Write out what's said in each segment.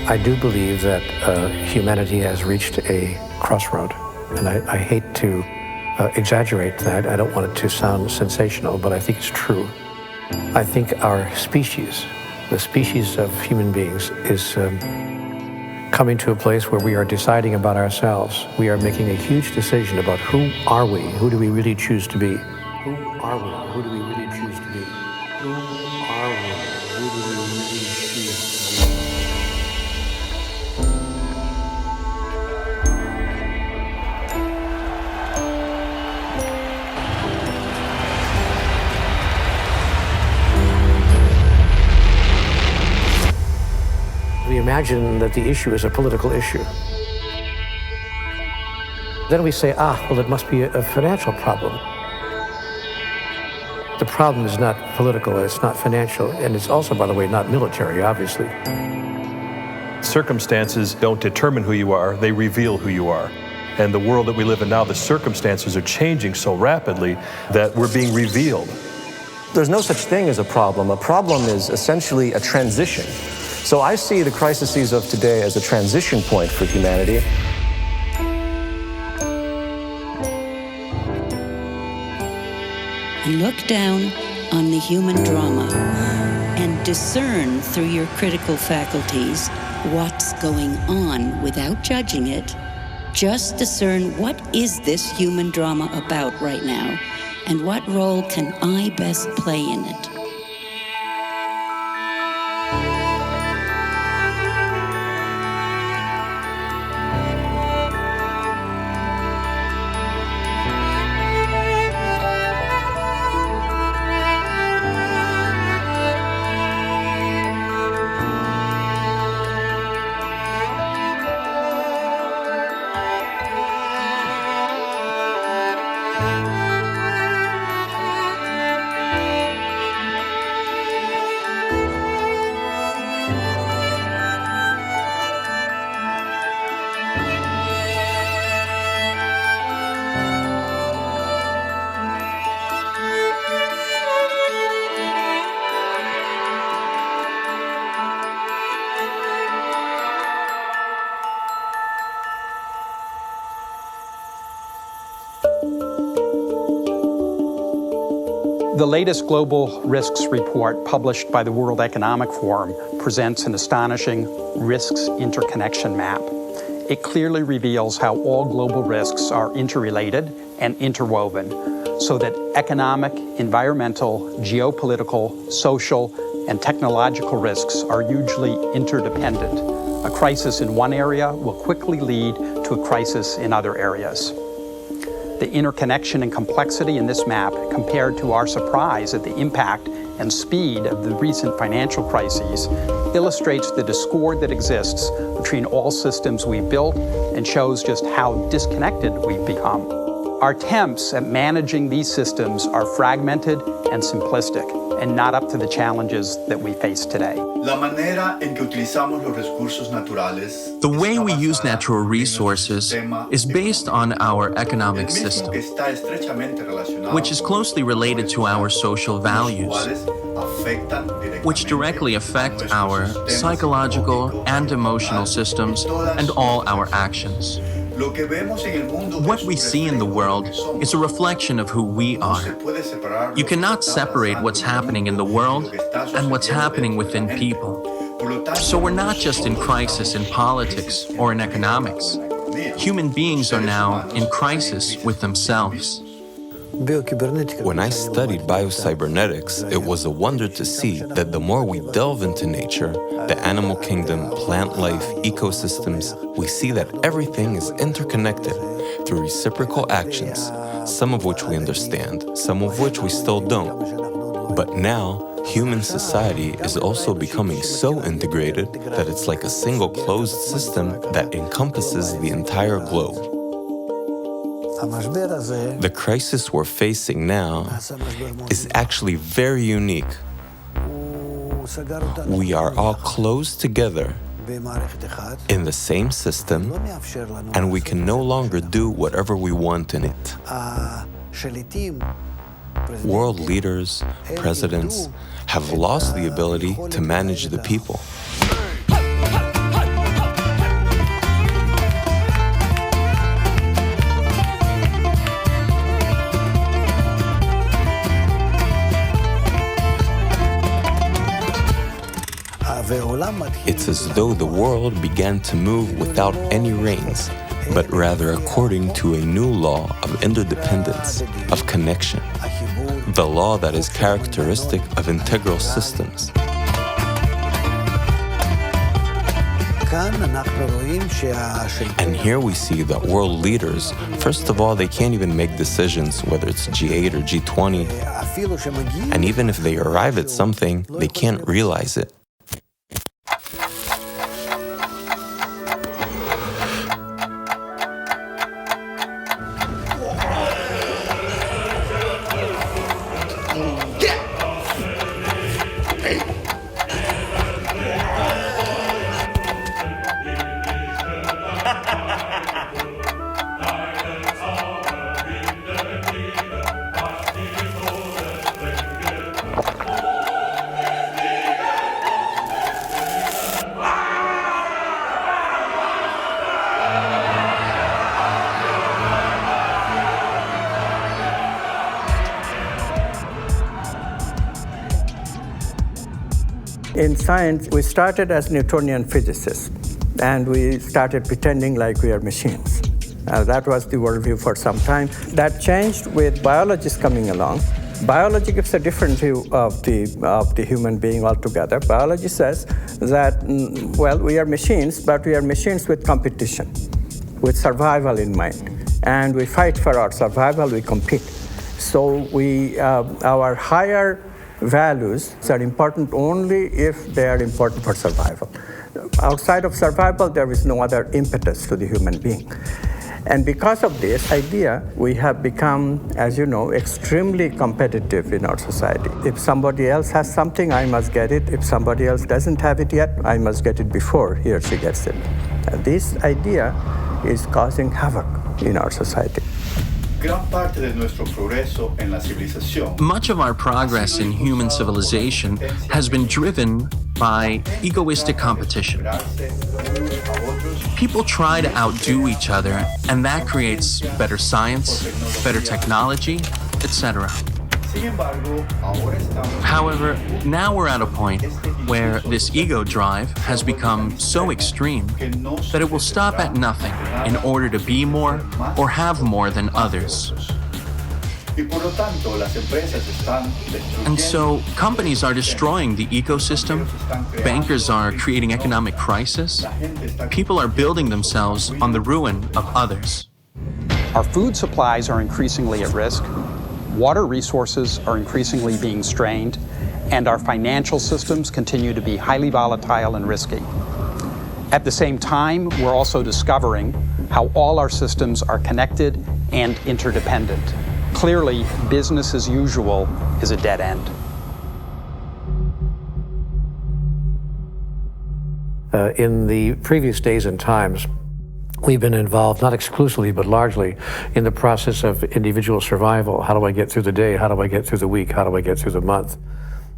I do believe that humanity has reached a crossroad, and I hate to exaggerate that. I don't want it to sound sensational, but I think it's true. I think our species, the species of human beings, is coming to a place where we are deciding about ourselves. We are making a huge decision about who are we, who do we really choose to be. Who are we? Who do we really choose to be? Who are we? Who do we really choose to be? We imagine that the issue is a political issue. Then we say, well, it must be a financial problem. The problem is not political, it's not financial, and it's also, by the way, not military, obviously. Circumstances don't determine who you are, they reveal who you are. And the world that we live in now, the circumstances are changing so rapidly that we're being revealed. There's no such thing as a problem. A problem is essentially a transition. So I see the crises of today as a transition point for humanity. Look down on the human drama and discern through your critical faculties what's going on without judging it. Just discern, what is this human drama about right now, and what role can I best play in it? The latest Global Risks Report published by the World Economic Forum presents an astonishing risks interconnection map. It clearly reveals how all global risks are interrelated and interwoven, so that economic, environmental, geopolitical, social, and technological risks are hugely interdependent. A crisis in one area will quickly lead to a crisis in other areas. The interconnection and complexity in this map, compared to our surprise at the impact and speed of the recent financial crises, illustrates the discord that exists between all systems we've built and shows just how disconnected we've become. Our attempts at managing these systems are fragmented and simplistic, and not up to the challenges that we face today. The way we use natural resources is based on our economic system, which is closely related to our social values, which directly affect our psychological and emotional systems and all our actions. What we see in the world is a reflection of who we are. You cannot separate what's happening in the world and what's happening within people. So we're not just in crisis in politics or in economics. Human beings are now in crisis with themselves. When I studied biocybernetics, it was a wonder to see that the more we delve into nature, the animal kingdom, plant life, ecosystems, we see that everything is interconnected through reciprocal actions, some of which we understand, some of which we still don't. But now, human society is also becoming so integrated that it's like a single closed system that encompasses the entire globe. The crisis we're facing now is actually very unique. We are all closed together in the same system, and we can no longer do whatever we want in it. World leaders, presidents, have lost the ability to manage the people. though the world began to move without any reins, but rather according to a new law of interdependence, of connection, the law that is characteristic of integral systems. And here we see that world leaders, first of all, they can't even make decisions, whether it's G8 or G20. And even if they arrive at something, they can't realize it. In science, we started as Newtonian physicists, and we started pretending like we are machines. That was the worldview for some time. That changed with biologists coming along. Biology gives a different view of the human being altogether. Biology says that, well, we are machines, but we are machines with competition, with survival in mind. And we fight for our survival, we compete. So our higher values are important only if they are important for survival. Outside of survival, there is no other impetus to the human being. And because of this idea, we have become, as you know, extremely competitive in our society. If somebody else has something, I must get it. If somebody else doesn't have it yet, I must get it before he or she gets it. This idea is causing havoc in our society. Much of our progress in human civilization has been driven by egoistic competition. People try to outdo each other, and that creates better science, better technology, etc. However, now we're at a point where this ego drive has become so extreme that it will stop at nothing in order to be more or have more than others. And so companies are destroying the ecosystem, bankers are creating economic crisis, people are building themselves on the ruin of others. Our food supplies are increasingly at risk, water resources are increasingly being strained, and our financial systems continue to be highly volatile and risky. At the same time, we're also discovering how all our systems are connected and interdependent. Clearly, business as usual is a dead end. In the previous days and times, we've been involved, not exclusively, but largely, in the process of individual survival. How do I get through the day? How do I get through the week? How do I get through the month?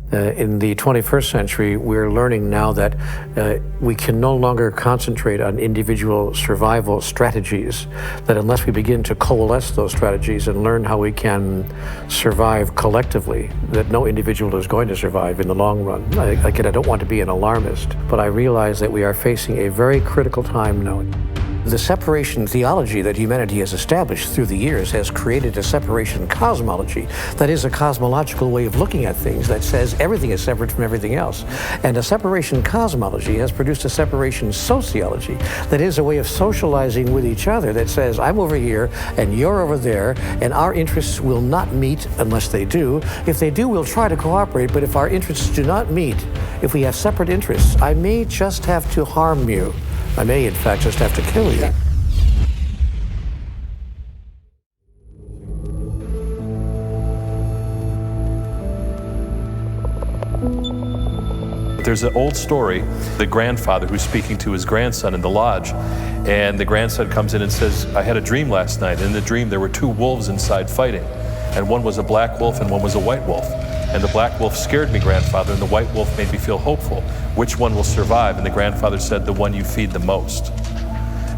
In the 21st century, we're learning now that we can no longer concentrate on individual survival strategies, that unless we begin to coalesce those strategies and learn how we can survive collectively, that no individual is going to survive in the long run. Again, I don't want to be an alarmist, but I realize that we are facing a very critical time now. The separation theology that humanity has established through the years has created a separation cosmology. That is a cosmological way of looking at things that says everything is separate from everything else. And a separation cosmology has produced a separation sociology. That is a way of socializing with each other that says, I'm over here and you're over there, and our interests will not meet unless they do. If they do, we'll try to cooperate, but if our interests do not meet, if we have separate interests, I may just have to harm you. I may, in fact, just have to kill you. There's an old story, the grandfather who's speaking to his grandson in the lodge, and the grandson comes in and says, I had a dream last night. In the dream, there were two wolves inside fighting, and one was a black wolf and one was a white wolf. And the black wolf scared me, grandfather, and the white wolf made me feel hopeful. Which one will survive? And the grandfather said, the one you feed the most.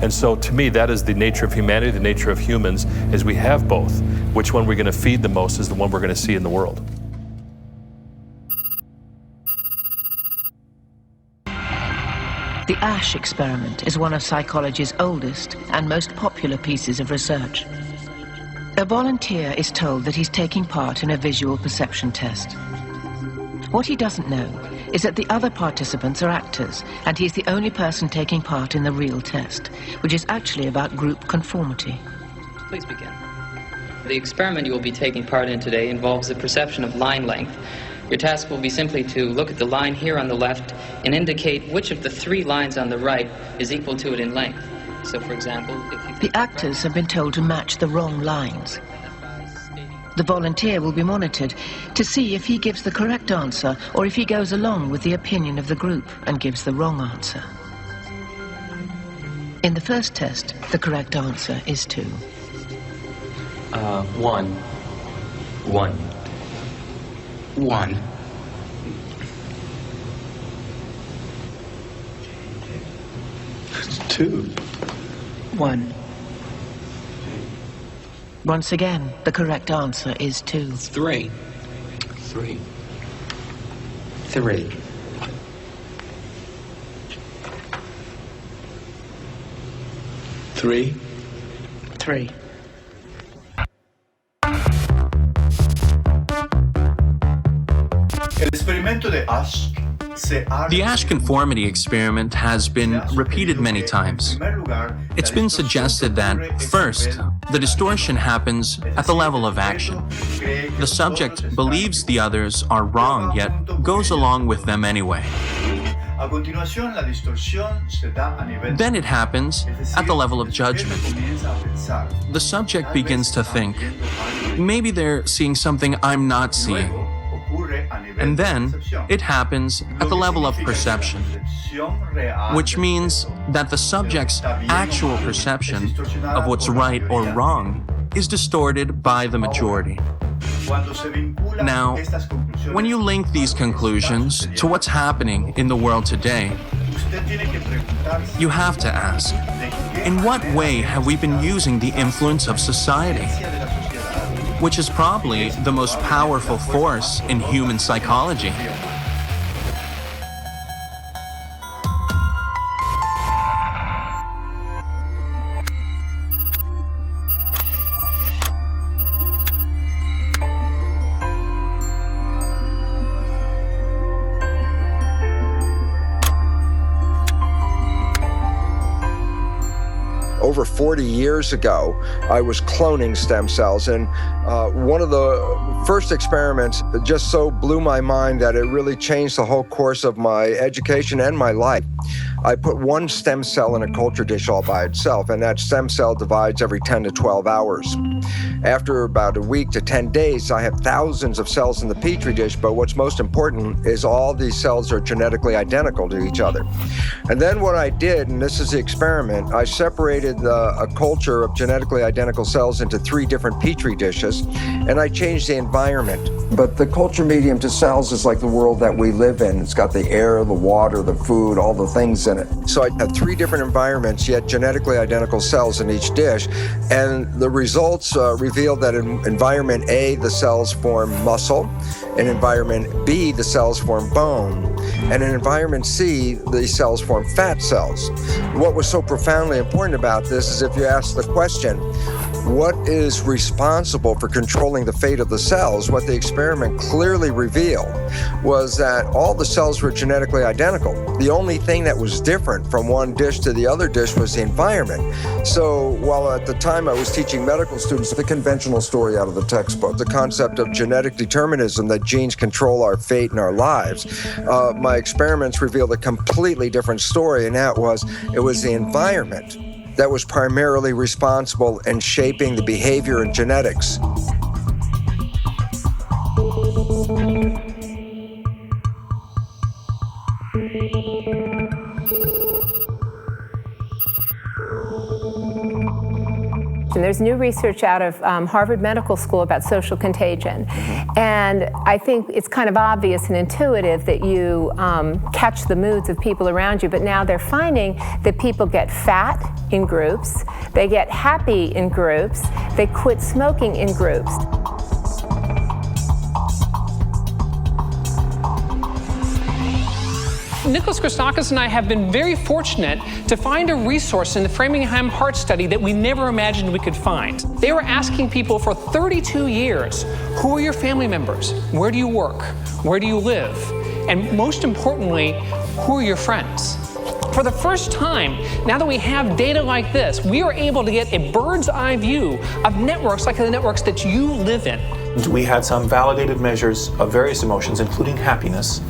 And so to me, that is the nature of humanity, the nature of humans, is we have both. Which one we're going to feed the most is the one we're going to see in the world. The Asch experiment is one of psychology's oldest and most popular pieces of research. A volunteer is told that he's taking part in a visual perception test. What he doesn't know is that the other participants are actors, and he's the only person taking part in the real test, which is actually about group conformity. Please begin. The experiment you will be taking part in today involves the perception of line length. Your task will be simply to look at the line here on the left and indicate which of the 3 lines on the right is equal to it in length. So, for example, if you... The actors have been told to match the wrong lines. The volunteer will be monitored to see if he gives the correct answer or if he goes along with the opinion of the group and gives the wrong answer. In the first test, the correct answer is 2. 1. 1. 1. It's 2. 1. Once again, the correct answer is 2. 3. 3. 3. 3. 3. The Asch conformity experiment has been repeated many times. It's been suggested that, first, the distortion happens at the level of action. The subject believes the others are wrong, yet goes along with them anyway. Then it happens at the level of judgment. The subject begins to think, maybe they're seeing something I'm not seeing. And then it happens at the level of perception, which means that the subject's actual perception of what's right or wrong is distorted by the majority. Now, when you link these conclusions to what's happening in the world today, you have to ask, in what way have we been using the influence of society? Which is probably the most powerful force in human psychology. Over 40 years ago, I was cloning stem cells, and one of the first experiments just so blew my mind that it really changed the whole course of my education and my life. I put one stem cell in a culture dish all by itself, and that stem cell divides every 10 to 12 hours. After about a week to 10 days, I have thousands of cells in the petri dish, but what's most important is all these cells are genetically identical to each other. And then what I did, and this is the experiment, I separated a culture of genetically identical cells into 3 different petri dishes, and I changed the environment. But the culture medium to cells is like the world that we live in. It's got the air, the water, the food, all the things in it. So I had 3 different environments, yet genetically identical cells in each dish, and the results revealed that in environment A, the cells form muscle, in environment B, the cells form bone, and in environment C, the cells form fat cells. What was so profoundly important about this is if you ask the question, what is responsible for controlling the fate of the cells? What the experiment clearly revealed was that all the cells were genetically identical. The only thing that was different from one dish to the other dish was the environment. So while at the time I was teaching medical students the conventional story out of the textbook, the concept of genetic determinism, that genes control our fate and our lives, my experiments revealed a completely different story, and that was, it was the environment that was primarily responsible in shaping the behavior and genetics. And there's new research out of Harvard Medical School about social contagion. And I think it's kind of obvious and intuitive that you catch the moods of people around you, but now they're finding that people get fat in groups, they get happy in groups, they quit smoking in groups. Nicholas Christakis and I have been very fortunate to find a resource in the Framingham Heart Study that we never imagined we could find. They were asking people for 32 years, who are your family members? Where do you work? Where do you live? And most importantly, who are your friends? For the first time, now that we have data like this, we are able to get a bird's eye view of networks like the networks that you live in. We had some validated measures of various emotions, including happiness.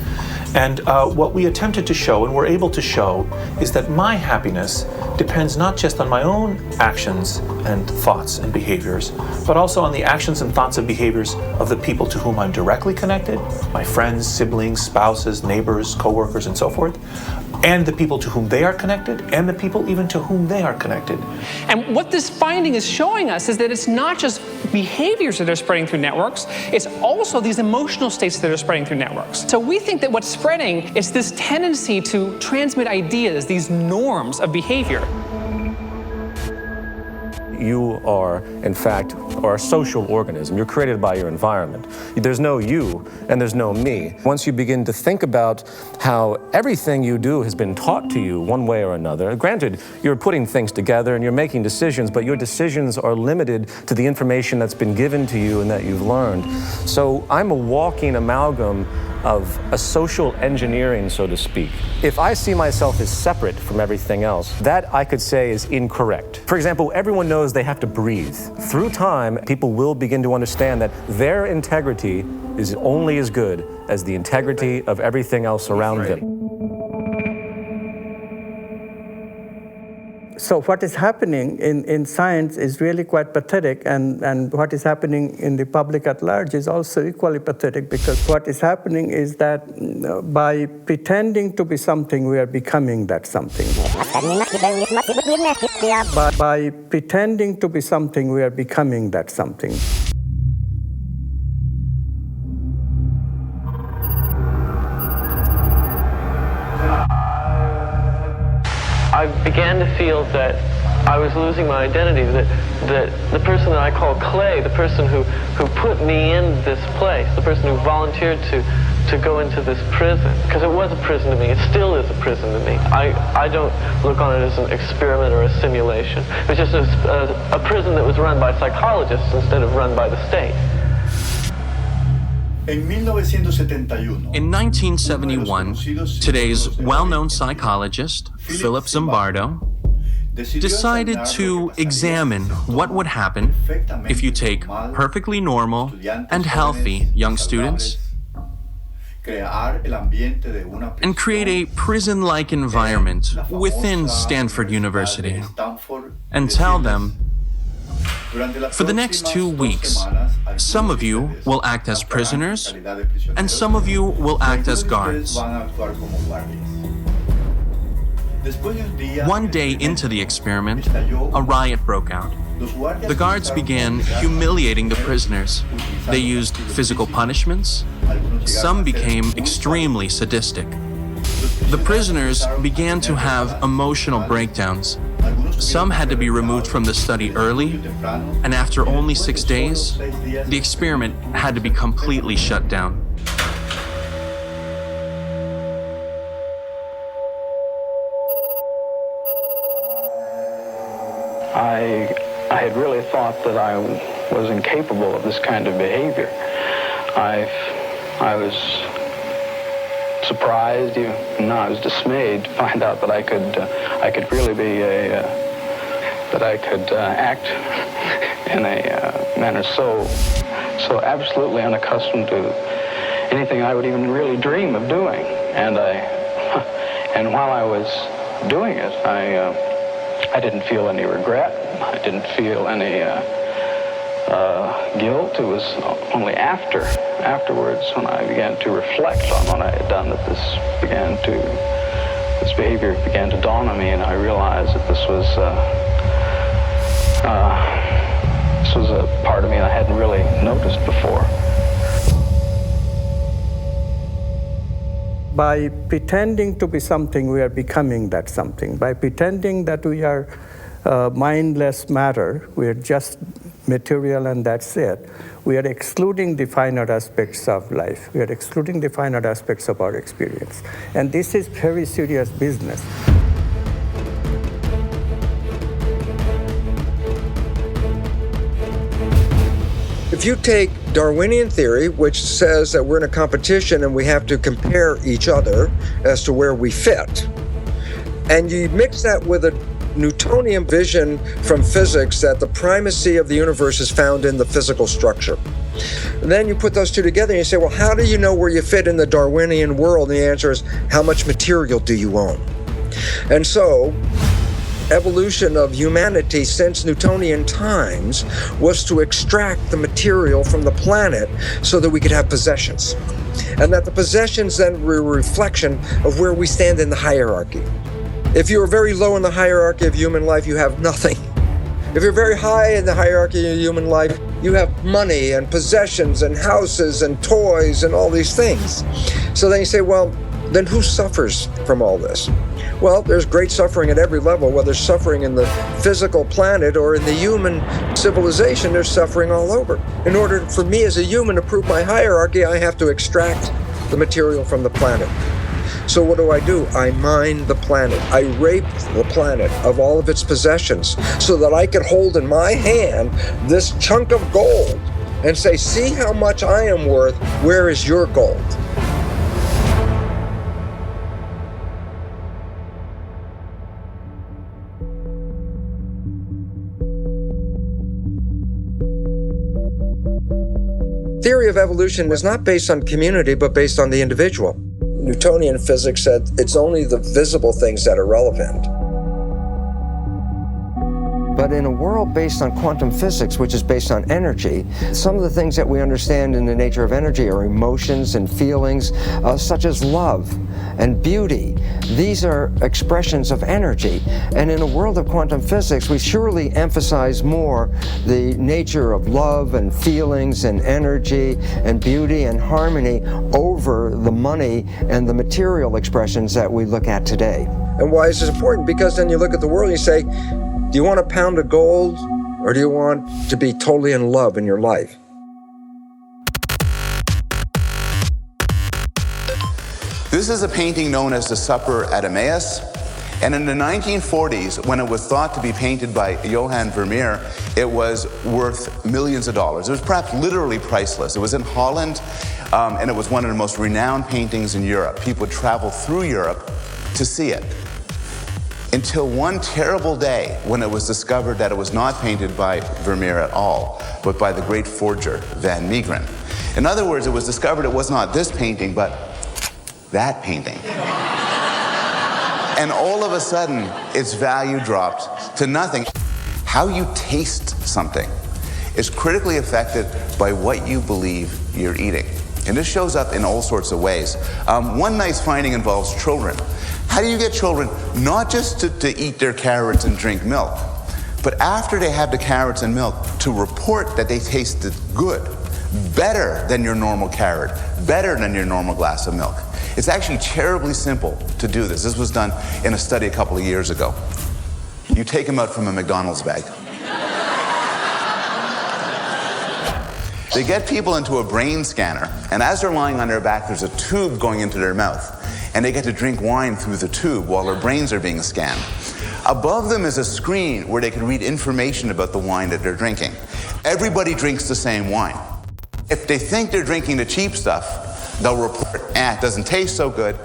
And what we attempted to show, and were able to show, is that my happiness depends not just on my own actions and thoughts and behaviors, but also on the actions and thoughts and behaviors of the people to whom I'm directly connected, my friends, siblings, spouses, neighbors, coworkers, and so forth, and the people to whom they are connected, and the people even to whom they are connected. And what this finding is showing us is that it's not just behaviors that are spreading through networks, it's also these emotional states that are spreading through networks. So we think that what's spreading is this tendency to transmit ideas, these norms of behavior. You are, in fact, a social organism. You're created by your environment. There's no you and there's no me. Once you begin to think about how everything you do has been taught to you one way or another, granted, you're putting things together and you're making decisions, but your decisions are limited to the information that's been given to you and that you've learned. So I'm a walking amalgam of a social engineering, so to speak. If I see myself as separate from everything else, that I could say is incorrect. For example, everyone knows they have to breathe. Through time, people will begin to understand that their integrity is only as good as the integrity of everything else around them. So what is happening in science is really quite pathetic, and what is happening in the public at large is also equally pathetic, because what is happening is that by pretending to be something, we are becoming that something. By pretending to be something, we are becoming that something. I began to feel that I was losing my identity, that the person that I call Clay, the person who put me in this place, the person who volunteered to go into this prison, because it was a prison to me, it still is a prison to me. I don't look on it as an experiment or a simulation. It was just a prison that was run by psychologists instead of run by the state. In 1971, today's well-known psychologist, Philip Zimbardo, decided to examine what would happen if you take perfectly normal and healthy young students and create a prison-like environment within Stanford University and tell them, for the next 2 weeks, some of you will act as prisoners, and some of you will act as guards. One day into the experiment, a riot broke out. The guards began humiliating the prisoners. They used physical punishments. Some became extremely sadistic. The prisoners began to have emotional breakdowns. Some had to be removed from the study early, and after only 6 days, the experiment had to be completely shut down. I had really thought that I was incapable of this kind of behavior. I was surprised, even I was dismayed to find out that I could really be that I could act in a manner so absolutely unaccustomed to anything I would even really dream of doing. And while I was doing it, I didn't feel any regret. I didn't feel any guilt. It was only afterwards when I began to reflect on what I had done that this behavior began to dawn on me, and I realized that this was a part of me I hadn't really noticed before. By pretending to be something, we are becoming that something. By pretending that we are mindless matter, we are just material and that's it, we are excluding the finite aspects of life. We are excluding the finite aspects of our experience. And this is very serious business. If you take Darwinian theory, which says that we're in a competition and we have to compare each other as to where we fit, and you mix that with a Newtonian vision from physics that the primacy of the universe is found in the physical structure. And then you put those two together and you say, well, how do you know where you fit in the Darwinian world? And the answer is, how much material do you own? And so, evolution of humanity since Newtonian times was to extract the material from the planet so that we could have possessions. And that the possessions then were a reflection of where we stand in the hierarchy. If you're very low in the hierarchy of human life, you have nothing. If you're very high in the hierarchy of human life, you have money and possessions and houses and toys and all these things. So then you say, well, then who suffers from all this? Well, there's great suffering at every level, whether suffering in the physical planet or in the human civilization, there's suffering all over. In order for me as a human to prove my hierarchy, I have to extract the material from the planet. So what do? I mine the planet. I rape the planet of all of its possessions so that I can hold in my hand this chunk of gold and say, see how much I am worth, where is your gold? Theory of evolution is not based on community, but based on the individual. Newtonian physics said it's only the visible things that are relevant. But in a world based on quantum physics, which is based on energy, some of the things that we understand in the nature of energy are emotions and feelings, such as love and beauty. These are expressions of energy. And in a world of quantum physics, we surely emphasize more the nature of love and feelings and energy and beauty and harmony over the money and the material expressions that we look at today. And why is this important? Because then you look at the world and you say, do you want a pound of gold, or do you want to be totally in love in your life? This is a painting known as The Supper at Emmaus. And in the 1940s, when it was thought to be painted by Johann Vermeer, it was worth millions of dollars. It was perhaps literally priceless. It was in Holland, and it was one of the most renowned paintings in Europe. People would travel through Europe to see it. Until one terrible day when it was discovered that it was not painted by Vermeer at all, but by the great forger, Van Meegeren. In other words, it was discovered it was not this painting, but that painting. And all of a sudden, its value dropped to nothing. How you taste something is critically affected by what you believe you're eating. And this shows up in all sorts of ways. One nice finding involves children. How do you get children not just to eat their carrots and drink milk, but after they have the carrots and milk, to report that they tasted good, better than your normal carrot, better than your normal glass of milk? It's actually terribly simple to do this. This was done in a study a couple of years ago. You take them out from a McDonald's bag. They get people into a brain scanner, and as they're lying on their back, there's a tube going into their mouth. And they get to drink wine through the tube while their brains are being scanned. Above them is a screen where they can read information about the wine that they're drinking. Everybody drinks the same wine. If they think they're drinking the cheap stuff, they'll report, it doesn't taste so good,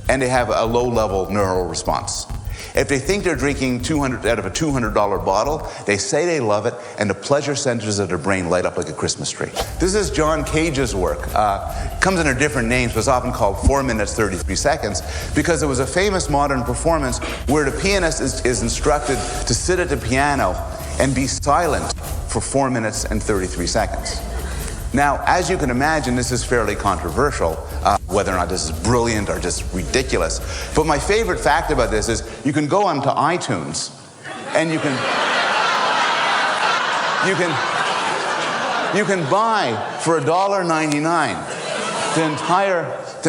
and they have a low-level neural response. If they think they're drinking 200 out of a $200 bottle, they say they love it, and the pleasure centers of their brain light up like a Christmas tree. This is John Cage's work. Comes under different names, but it's often called 4 minutes, 33 seconds, because it was a famous modern performance where the pianist is instructed to sit at the piano and be silent for 4 minutes and 33 seconds. Now, as you can imagine, this is fairly controversial, whether or not this is brilliant or just ridiculous. But my favorite fact about this is you can go onto iTunes and you can buy for $1.99 the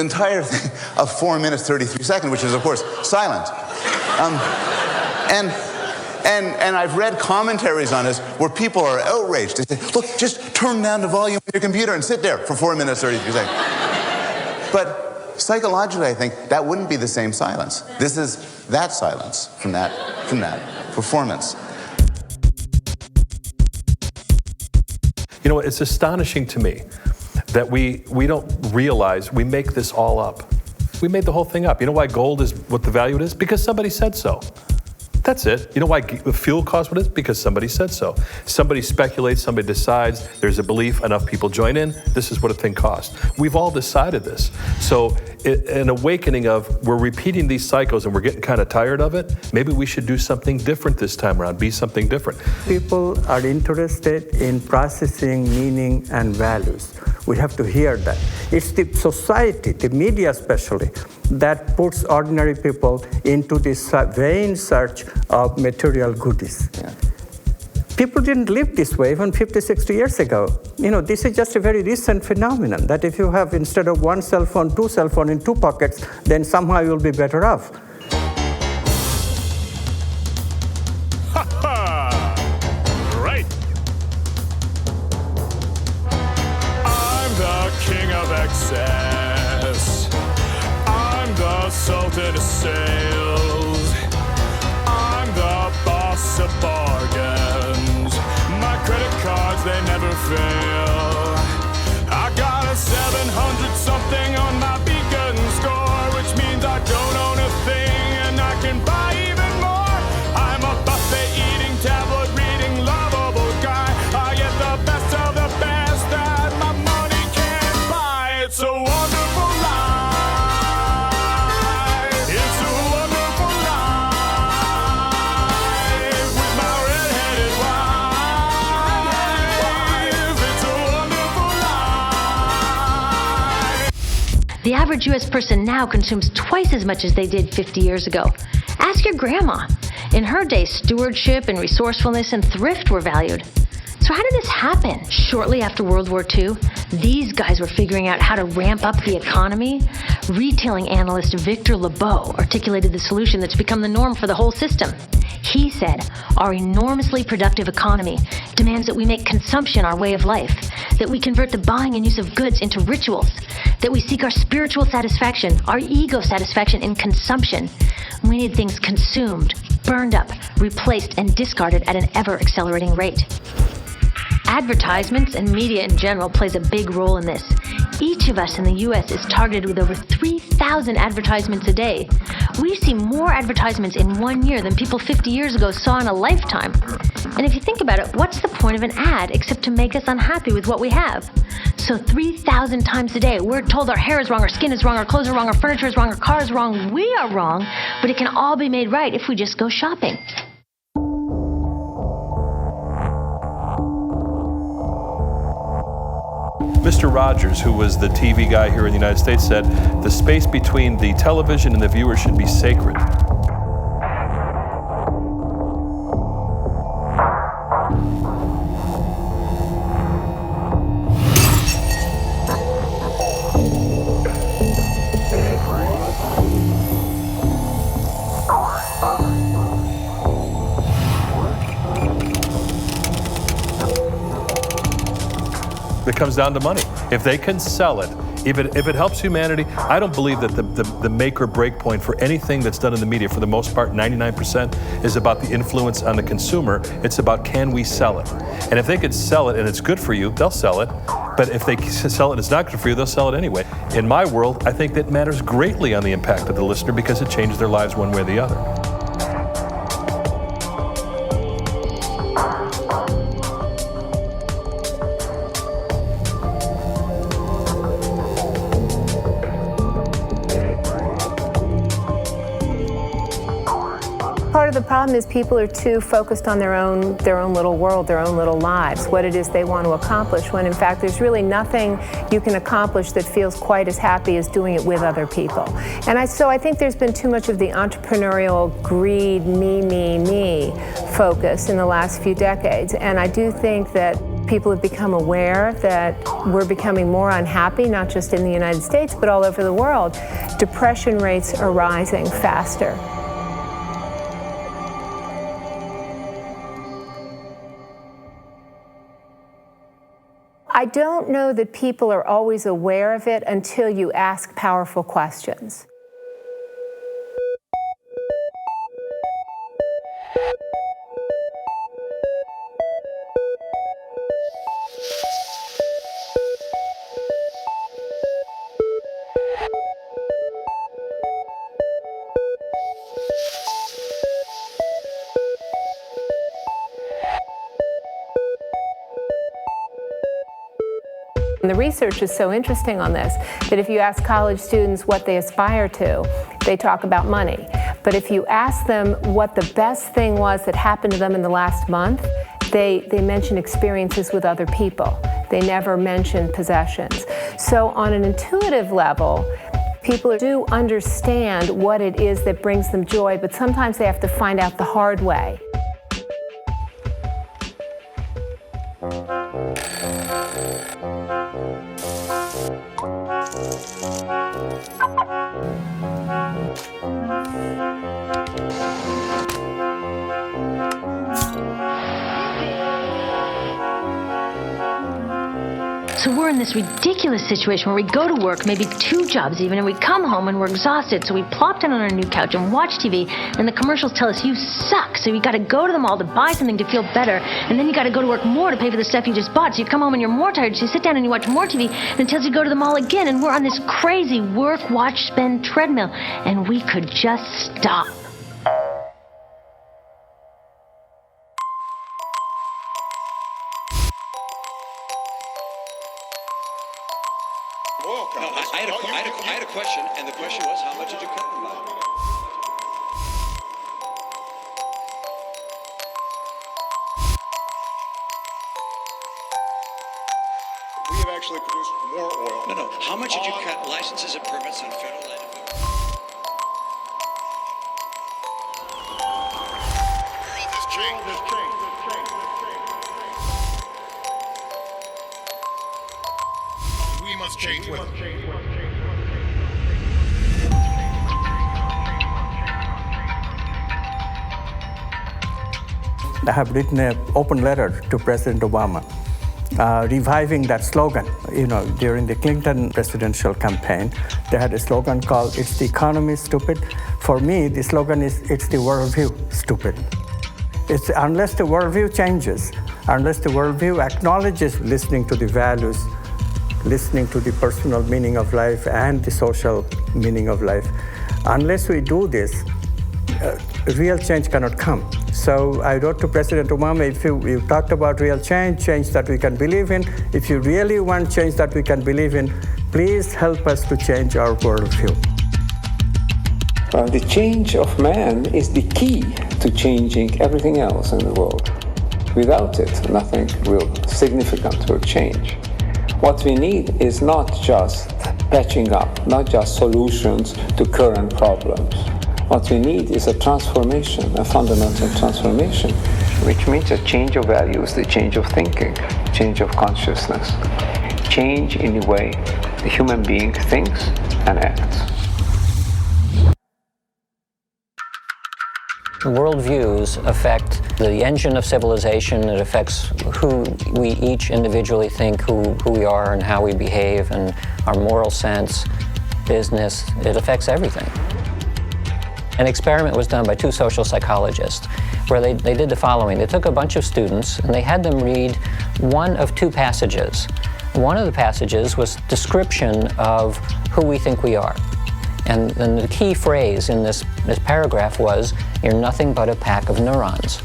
entire thing of 4 minutes, 33 seconds, which is, of course, silent. And I've read commentaries on this where people are outraged. They say, look, just turn down the volume of your computer and sit there for 4 minutes, 33 seconds. But psychologically, I think that wouldn't be the same silence. This is that silence from that performance. You know, it's astonishing to me that we don't realize we make this all up. We made the whole thing up. You know why gold is what the value it is? Because somebody said so. That's it. You know why fuel costs what it is? Because somebody said so. Somebody speculates, somebody decides, there's a belief, enough people join in, this is what a thing costs. We've all decided this. So an awakening of, we're repeating these cycles and we're getting kind of tired of it, maybe we should do something different this time around, be something different. People are interested in processing meaning and values. We have to hear that. It's the society, the media especially, that puts ordinary people into this vain search of material goodies. Yeah. People didn't live this way even 50, 60 years ago. You know, this is just a very recent phenomenon, that if you have, instead of one cell phone, 2 cell phones in 2 pockets, then somehow you'll be better off. Right. I'm the king of excess. I'm the sultan of sales. I'm the boss of bargains. My credit cards, they never fail. I got a 700 something on my beacon score, which means I don't own a thing and I can buy even more. I'm a buffet eating, tabloid reading, lovable guy. I get the best of the best that my money can't buy. It's a wonderful life. It's a wonderful life with my red-headed wife. It's a wonderful life. The average U.S. person now consumes twice as much as they did 50 years ago. Ask your grandma. In her day, stewardship and resourcefulness and thrift were valued. So how did this happen? Shortly after World War II, these guys were figuring out how to ramp up the economy. Retailing analyst Victor Lebeau articulated the solution that's become the norm for the whole system. He said, our enormously productive economy demands that we make consumption our way of life, that we convert the buying and use of goods into rituals, that we seek our spiritual satisfaction, our ego satisfaction in consumption. We need things consumed, burned up, replaced, and discarded at an ever-accelerating rate. Advertisements and media in general plays a big role in this. Each of us in the U.S. is targeted with over 3,000 advertisements a day. We see more advertisements in 1 year than people 50 years ago saw in a lifetime. And if you think about it, what's the point of an ad except to make us unhappy with what we have? So 3,000 times a day, we're told our hair is wrong, our skin is wrong, our clothes are wrong, our furniture is wrong, our car is wrong, we are wrong, but it can all be made right if we just go shopping. Mr. Rogers, who was the TV guy here in the United States, said the space between the television and the viewer should be sacred. It comes down to money. If they can sell it, if it helps humanity, I don't believe that the make or break point for anything that's done in the media, for the most part, 99%, is about the influence on the consumer. It's about, can we sell it? And if they could sell it and it's good for you, they'll sell it. But if they sell it and it's not good for you, they'll sell it anyway. In my world, I think that matters greatly on the impact of the listener because it changes their lives one way or the other. Part of the problem is people are too focused on their own little world, their own little lives, what it is they want to accomplish, when in fact there's really nothing you can accomplish that feels quite as happy as doing it with other people. And so I think there's been too much of the entrepreneurial greed, me focus in the last few decades. And I do think that people have become aware that we're becoming more unhappy, not just in the United States, but all over the world. Depression rates are rising faster. I don't know that people are always aware of it until you ask powerful questions. And the research is so interesting on this that if you ask college students what they aspire to, they talk about money. But if you ask them what the best thing was that happened to them in the last month, they mention experiences with other people. They never mention possessions. So on an intuitive level, people do understand what it is that brings them joy, but sometimes they have to find out the hard way. So we're in this ridiculous situation where we go to work, maybe 2 jobs even, and we come home and we're exhausted, so we plop down on our new couch and watch TV, and the commercials tell us you suck, so you gotta go to the mall to buy something to feel better, and then you gotta go to work more to pay for the stuff you just bought, so you come home and you're more tired, so you sit down and you watch more TV, and it tells you to go to the mall again, and we're on this crazy work, watch, spend treadmill, and we could just stop. I had a question, and the question was, how much did you cut them by? We have actually produced more oil. No. How much did you cut licenses and permits on federal land? We must change with it. I have written an open letter to President Obama, reviving that slogan. You know, during the Clinton presidential campaign, they had a slogan called, "It's the economy, stupid." For me, the slogan is, "It's the worldview, stupid." It's unless the worldview changes, unless the worldview acknowledges listening to the values, listening to the personal meaning of life and the social meaning of life, unless we do this, real change cannot come. So I wrote to President Obama, if you talked about real change that we can believe in, if you really want change that we can believe in, please help us to change our worldview. Well, the change of man is the key to changing everything else in the world. Without it, nothing significant will change. What we need is not just patching up, not just solutions to current problems. What we need is a transformation, a fundamental transformation, which means a change of values, the change of thinking, change of consciousness, change in the way the human being thinks and acts. Worldviews affect the engine of civilization. It affects who we each individually think, who we are and how we behave, and our moral sense, business. It affects everything. An experiment was done by 2 social psychologists where they did the following. They took a bunch of students and they had them read one of 2 passages. One of the passages was description of who we think we are. And the key phrase in this paragraph was, "You're nothing but a pack of neurons,"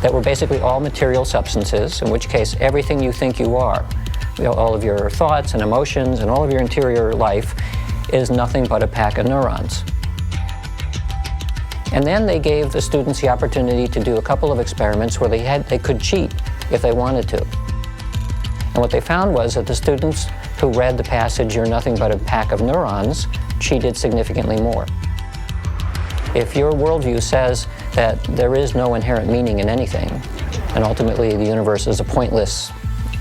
that were basically all material substances, in which case everything you think you are, all of your thoughts and emotions and all of your interior life is nothing but a pack of neurons. And then they gave the students the opportunity to do a couple of experiments where they could cheat if they wanted to. And what they found was that the students who read the passage, "You're nothing but a pack of neurons," cheated significantly more. If your worldview says that there is no inherent meaning in anything, and ultimately the universe is a pointless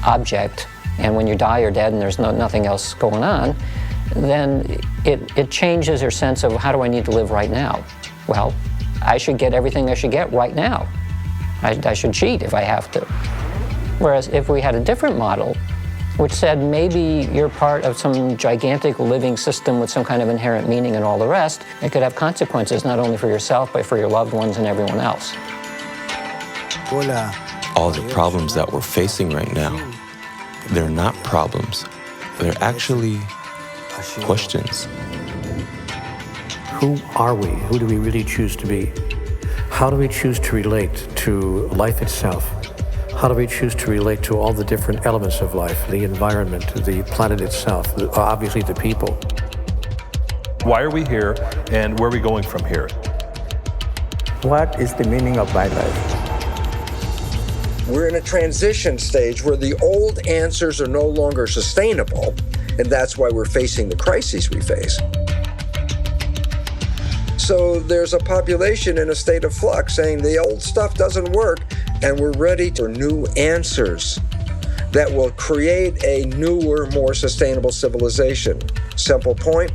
object, and when you die you're dead and there's nothing else going on, then it changes your sense of how do I need to live right now? Well, I should get everything I should get right now. I should cheat if I have to. Whereas if we had a different model which said maybe you're part of some gigantic living system with some kind of inherent meaning and all the rest. It could have consequences not only for yourself, but for your loved ones and everyone else. All the problems that we're facing right now, they're not problems. They're actually questions. Who are we? Who do we really choose to be? How do we choose to relate to life itself? How do we choose to relate to all the different elements of life, the environment, the planet itself, obviously the people? Why are we here, and where are we going from here? What is the meaning of my life? We're in a transition stage where the old answers are no longer sustainable, and that's why we're facing the crises we face. So there's a population in a state of flux saying the old stuff doesn't work, and we're ready for new answers that will create a newer, more sustainable civilization. Simple point,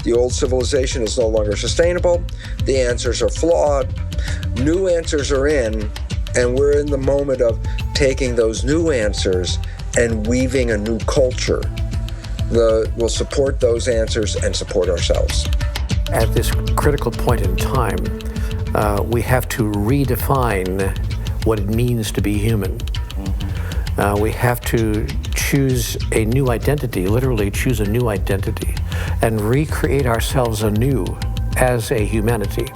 the old civilization is no longer sustainable, the answers are flawed, new answers are in, and we're in the moment of taking those new answers and weaving a new culture that will support those answers and support ourselves. At this critical point in time, we have to redefine what it means to be human. We have to choose a new identity, literally choose a new identity, and recreate ourselves anew as a humanity.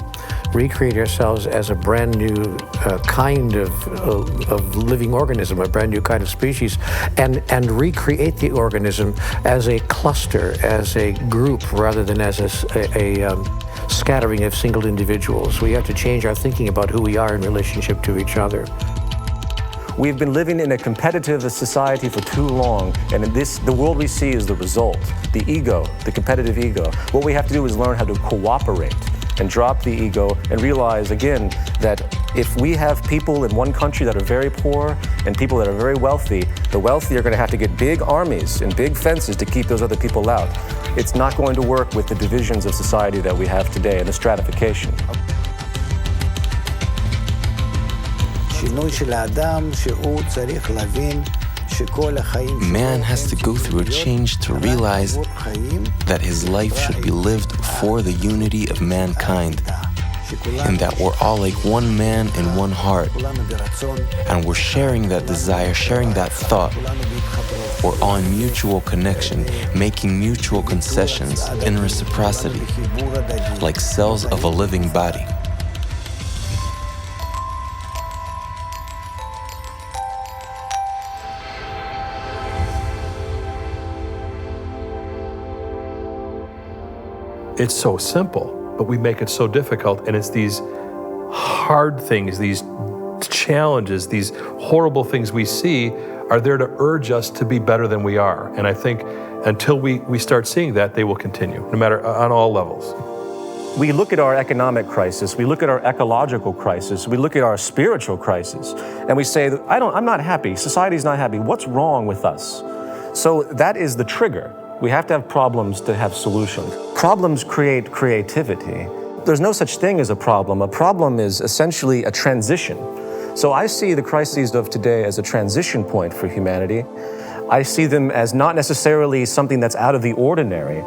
Recreate ourselves as a brand new kind of living organism, a brand new kind of species, and recreate the organism as a cluster, as a group, rather than as a scattering of single individuals. We have to change our thinking about who we are in relationship to each other. We've been living in a competitive society for too long, and the world we see is the result. The ego, the competitive ego. What we have to do is learn how to cooperate and drop the ego and realize, again, that if we have people in one country that are very poor and people that are very wealthy, the wealthy are going to have to get big armies and big fences to keep those other people out. It's not going to work with the divisions of society that we have today and the stratification. Man has to go through a change to realize that his life should be lived for the unity of mankind, and that we're all like one man and one heart, and we're sharing that desire, sharing that thought. We're on mutual connection, making mutual concessions in reciprocity, like cells of a living body. It's so simple, but we make it so difficult, and it's these hard things, these challenges, these horrible things we see are there to urge us to be better than we are. And I think until we start seeing that, they will continue, no matter on all levels. We look at our economic crisis, we look at our ecological crisis, we look at our spiritual crisis, and we say, I'm not happy, society's not happy, what's wrong with us? So that is the trigger. We have to have problems to have solutions. Problems create creativity. There's no such thing as a problem. A problem is essentially a transition. So I see the crises of today as a transition point for humanity. I see them as not necessarily something that's out of the ordinary.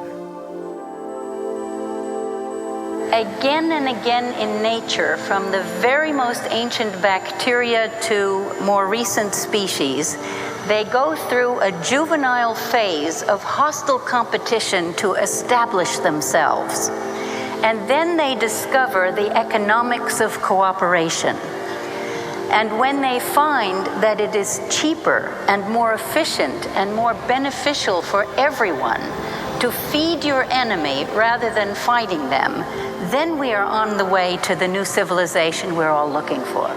Again and again in nature, from the very most ancient bacteria to more recent species, they go through a juvenile phase of hostile competition to establish themselves. And then they discover the economics of cooperation. And when they find that it is cheaper and more efficient and more beneficial for everyone to feed your enemy rather than fighting them, then we are on the way to the new civilization we're all looking for.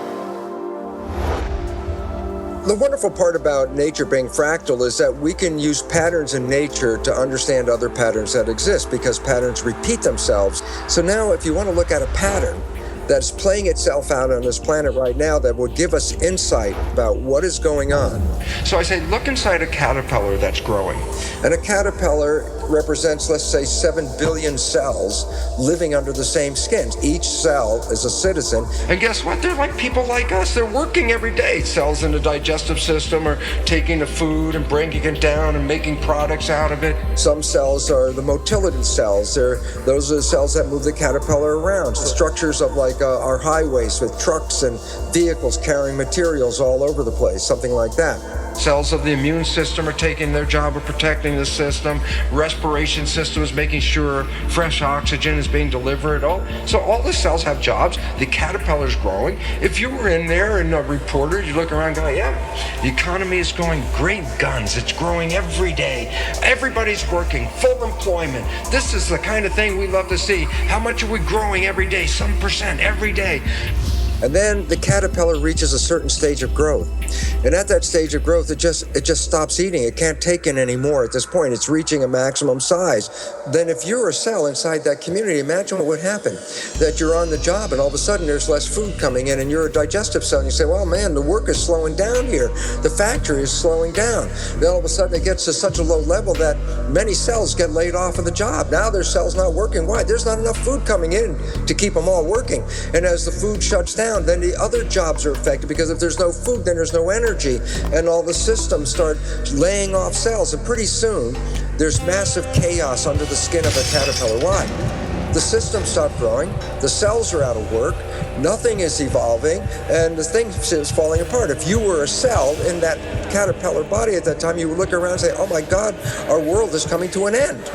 The wonderful part about nature being fractal is that we can use patterns in nature to understand other patterns that exist, because patterns repeat themselves. So now if you want to look at a pattern that's playing itself out on this planet right now that would give us insight about what is going on. So I say, look inside a caterpillar that's growing. And a caterpillar represents, let's say, 7 billion cells living under the same skin. Each cell is a citizen. And guess what? They're like people like us. They're working every day. Cells in the digestive system are taking the food and breaking it down and making products out of it. Some cells are the motility cells. Those are the cells that move the caterpillar around. The structures of like our highways with trucks and vehicles carrying materials all over the place, something like that. Cells of the immune system are taking their job of protecting the system. Respiration system is making sure fresh oxygen is being delivered. So all the cells have jobs. The caterpillar's growing. If you were in there and a reporter, you look around going, yeah, the economy is going great guns. It's growing every day. Everybody's working, full employment. This is the kind of thing we love to see. How much are we growing every day? Some percent every day. And then the caterpillar reaches a certain stage of growth. And at that stage of growth, it just stops eating. It can't take in anymore at this point. It's reaching a maximum size. Then if you're a cell inside that community, imagine what would happen. That you're on the job and all of a sudden there's less food coming in and you're a digestive cell and you say, well, man, the work is slowing down here. The factory is slowing down. Then all of a sudden it gets to such a low level that many cells get laid off of the job. Now their cell's not working. Why? There's not enough food coming in to keep them all working. And as the food shuts down, then the other jobs are affected because if there's no food, then there's no energy, and all the systems start laying off cells, and pretty soon there's massive chaos under the skin of a caterpillar. Why? The systems stop growing, the cells are out of work, nothing is evolving, and the thing is falling apart. If you were a cell in that caterpillar body at that time, you would look around and say, oh my God, our world is coming to an end.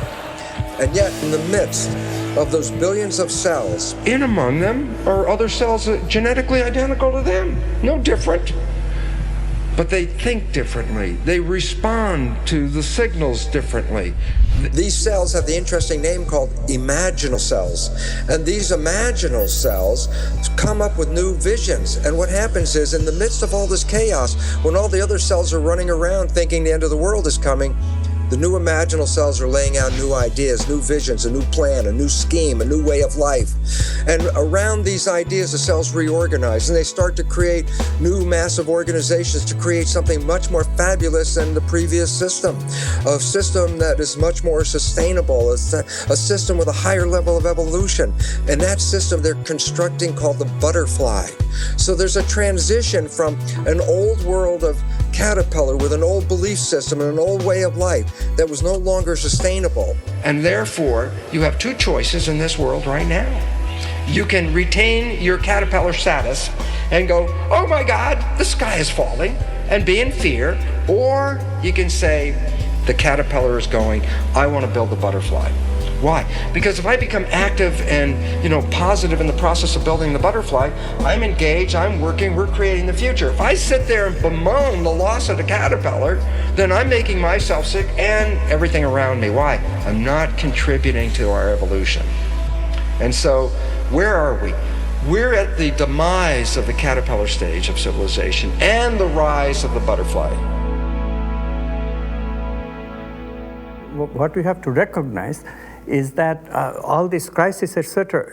And yet, in the midst of those billions of cells, in among them are other cells that are genetically identical to them, no different. But they think differently. They respond to the signals differently. These cells have the interesting name called Imaginal cells. And these Imaginal cells come up with new visions. And what happens is, in the midst of all this chaos, when all the other cells are running around thinking the end of the world is coming, the new Imaginal cells are laying out new ideas, new visions, a new plan, a new scheme, a new way of life. And around these ideas, the cells reorganize, and they start to create new massive organizations to create something much more fabulous than the previous system. A system that is much more sustainable, a system with a higher level of evolution. And that system they're constructing called the butterfly. So there's a transition from an old world of caterpillar with an old belief system and an old way of life that was no longer sustainable. And therefore, you have two choices in this world right now. You can retain your caterpillar status and go, oh my God, the sky is falling, and be in fear. Or you can say, the caterpillar is going, I want to build the butterfly. Why? Because if I become active and, positive in the process of building the butterfly, I'm engaged, I'm working, we're creating the future. If I sit there and bemoan the loss of the caterpillar, then I'm making myself sick and everything around me. Why? I'm not contributing to our evolution. And so, where are we? We're at the demise of the caterpillar stage of civilization and the rise of the butterfly. What we have to recognize is that all this crisis, etc.,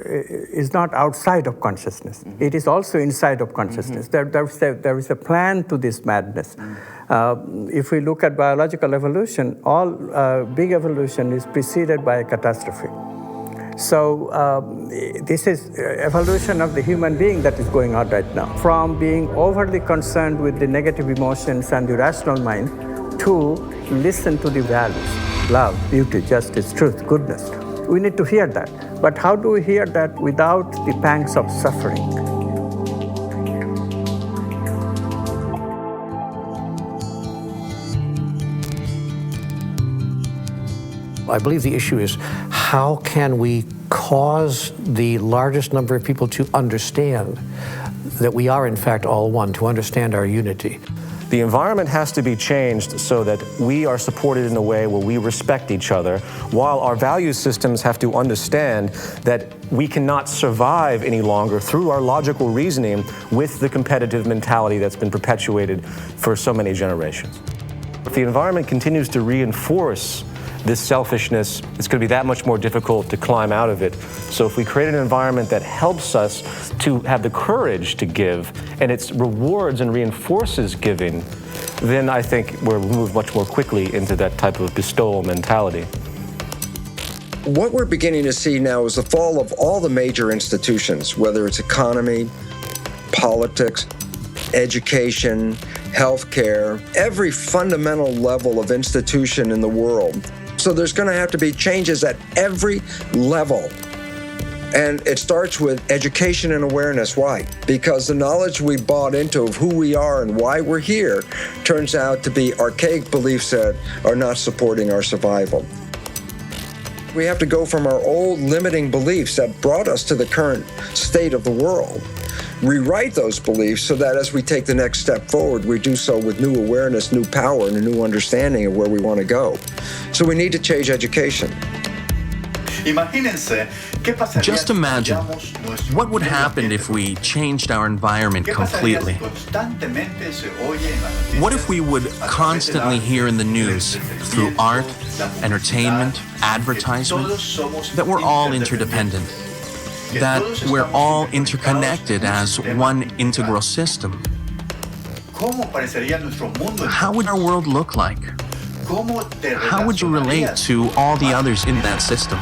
is not outside of consciousness. Mm-hmm. It is also inside of consciousness. Mm-hmm. There is a plan to this madness. Mm-hmm. If we look at biological evolution, all big evolution is preceded by a catastrophe. So this is evolution of the human being that is going on right now. From being overly concerned with the negative emotions and the rational mind to listen to the values. Love, beauty, justice, truth, goodness. We need to hear that. But how do we hear that without the pangs of suffering? I believe the issue is how can we cause the largest number of people to understand that we are in fact all one, to understand our unity. The environment has to be changed so that we are supported in a way where we respect each other, while our value systems have to understand that we cannot survive any longer through our logical reasoning with the competitive mentality that's been perpetuated for so many generations. If the environment continues to reinforce this selfishness, it's going to be that much more difficult to climb out of it. So if we create an environment that helps us to have the courage to give, and it rewards and reinforces giving, then I think we'll move much more quickly into that type of bestowal mentality. What we're beginning to see now is the fall of all the major institutions, whether it's economy, politics, education, healthcare, every fundamental level of institution in the world. So there's going to have to be changes at every level. And it starts with education and awareness. Why? Because the knowledge we bought into of who we are and why we're here turns out to be archaic beliefs that are not supporting our survival. We have to go from our old limiting beliefs that brought us to the current state of the world, rewrite those beliefs so that as we take the next step forward, we do so with new awareness, new power, and a new understanding of where we want to go. So we need to change education. Just imagine, what would happen if we changed our environment completely? What if we would constantly hear in the news, through art, entertainment, advertisement, that we're all interdependent, that we're all interconnected as one integral system? How would our world look like? How would you relate to all the others in that system?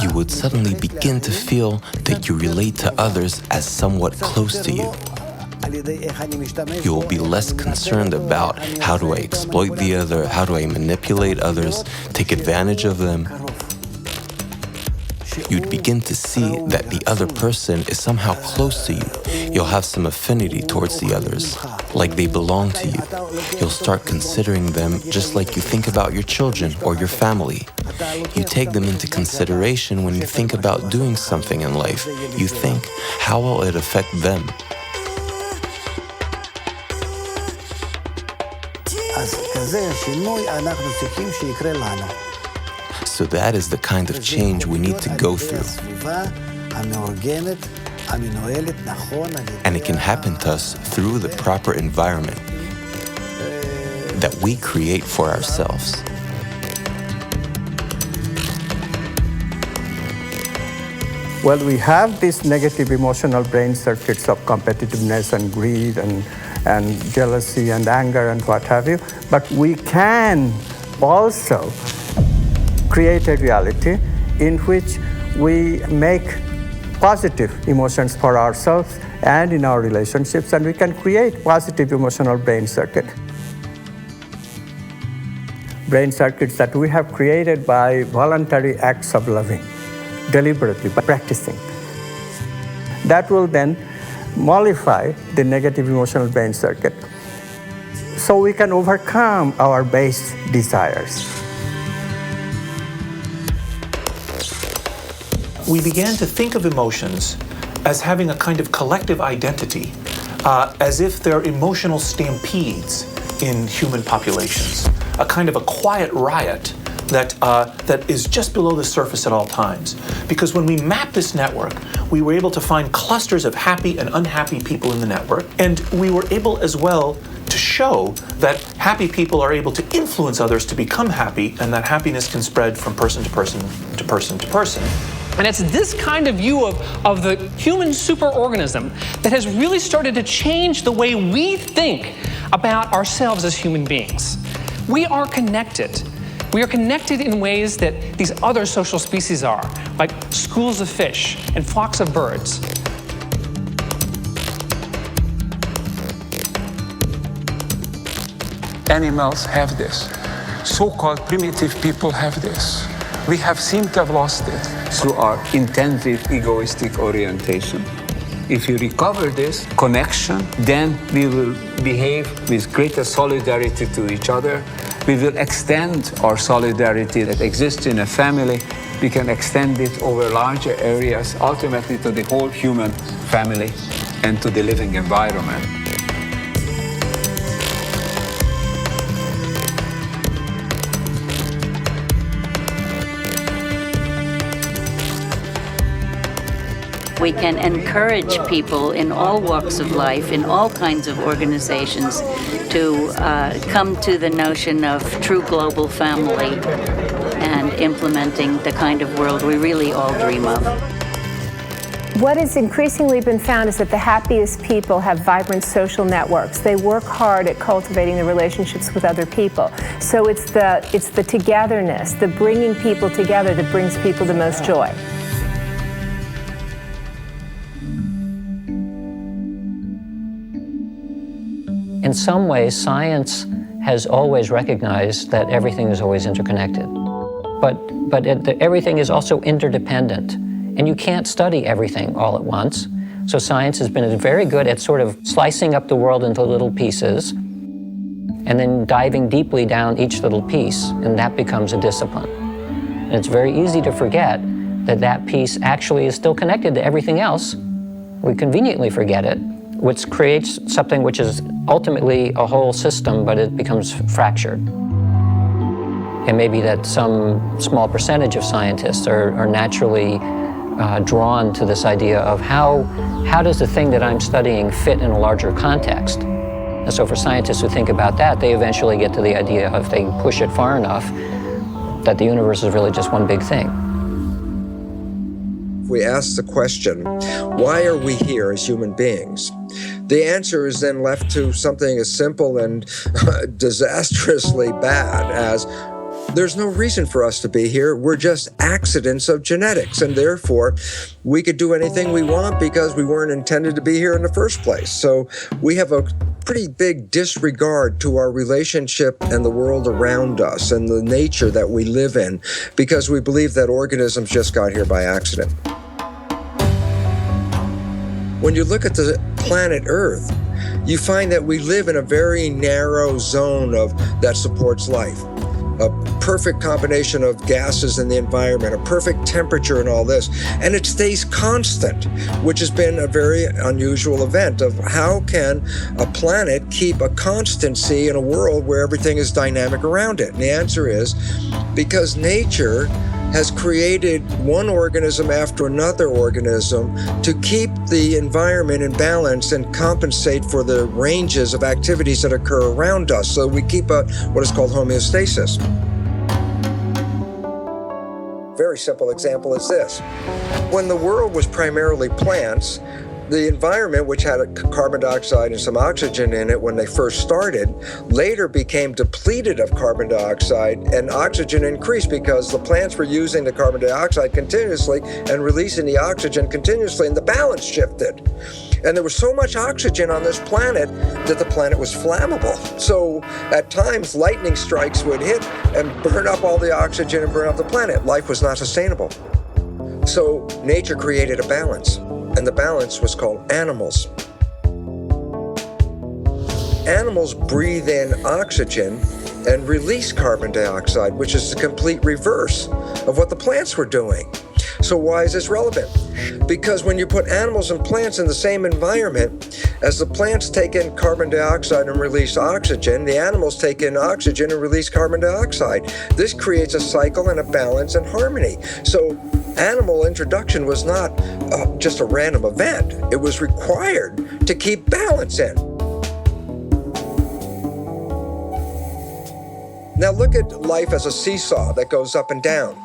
You would suddenly begin to feel that you relate to others as somewhat close to you. You will be less concerned about how do I exploit the other, how do I manipulate others, take advantage of them. You'd begin to see that the other person is somehow close to you. You'll have some affinity towards the others, like they belong to you. You'll start considering them just like you think about your children or your family. You take them into consideration when you think about doing something in life. You think, how will it affect them? So that is the kind of change we need to go through. And it can happen to us through the proper environment that we create for ourselves. Well, we have these negative emotional brain circuits of competitiveness and greed and jealousy and anger and what have you, but we can also create a reality in which we make positive emotions for ourselves and in our relationships, and we can create positive emotional brain circuits. Brain circuits that we have created by voluntary acts of loving, deliberately, by practicing. That will then mollify the negative emotional brain circuit so we can overcome our base desires. We began to think of emotions as having a kind of collective identity, as if they're emotional stampedes in human populations, a kind of a quiet riot that is just below the surface at all times. Because when we mapped this network, we were able to find clusters of happy and unhappy people in the network, and we were able as well to show that happy people are able to influence others to become happy, and that happiness can spread from person to person to person to person. And it's this kind of view of the human superorganism that has really started to change the way we think about ourselves as human beings. We are connected. We are connected in ways that these other social species are, like schools of fish and flocks of birds. Animals have this. So-called primitive people have this. We have seemed to have lost it through our intensive egoistic orientation. If you recover this connection, then we will behave with greater solidarity to each other. We will extend our solidarity that exists in a family. We can extend it over larger areas, ultimately to the whole human family and to the living environment. We can encourage people in all walks of life, in all kinds of organizations, to come to the notion of true global family and implementing the kind of world we really all dream of. What has increasingly been found is that the happiest people have vibrant social networks. They work hard at cultivating the relationships with other people. So it's the togetherness, the bringing people together that brings people the most joy. In some ways, science has always recognized that everything is always interconnected. But everything is also interdependent. And you can't study everything all at once. So science has been very good at sort of slicing up the world into little pieces and then diving deeply down each little piece, and that becomes a discipline. And it's very easy to forget that that piece actually is still connected to everything else. We conveniently forget it, which creates something which is ultimately a whole system, but it becomes fractured. It may be that some small percentage of scientists are naturally drawn to this idea of how does the thing that I'm studying fit in a larger context? And so for scientists who think about that, they eventually get to the idea of, if they push it far enough, that the universe is really just one big thing. We ask the question, why are we here as human beings? The answer is then left to something as simple and disastrously bad as, there's no reason for us to be here. We're just accidents of genetics, and therefore we could do anything we want because we weren't intended to be here in the first place. So we have a pretty big disregard to our relationship and the world around us and the nature that we live in, because we believe that organisms just got here by accident. When you look at the planet Earth, you find that we live in a very narrow zone that supports life. A perfect combination of gases in the environment, a perfect temperature and all this, and it stays constant, which has been a very unusual event of how can a planet keep a constancy in a world where everything is dynamic around it? And the answer is because nature has created one organism after another organism to keep the environment in balance and compensate for the ranges of activities that occur around us. So we keep what is called homeostasis. Very simple example is this. When the world was primarily plants, the environment, which had carbon dioxide and some oxygen in it when they first started, later became depleted of carbon dioxide, and oxygen increased because the plants were using the carbon dioxide continuously and releasing the oxygen continuously, and the balance shifted. And there was so much oxygen on this planet that the planet was flammable. So at times, lightning strikes would hit and burn up all the oxygen and burn up the planet. Life was not sustainable. So nature created a balance. And the balance was called animals. Animals breathe in oxygen and release carbon dioxide, which is the complete reverse of what the plants were doing. So why is this relevant? Because when you put animals and plants in the same environment, as the plants take in carbon dioxide and release oxygen, the animals take in oxygen and release carbon dioxide. This creates a cycle and a balance and harmony. So animal introduction was not just a random event. It was required to keep balance in. Now look at life as a seesaw that goes up and down.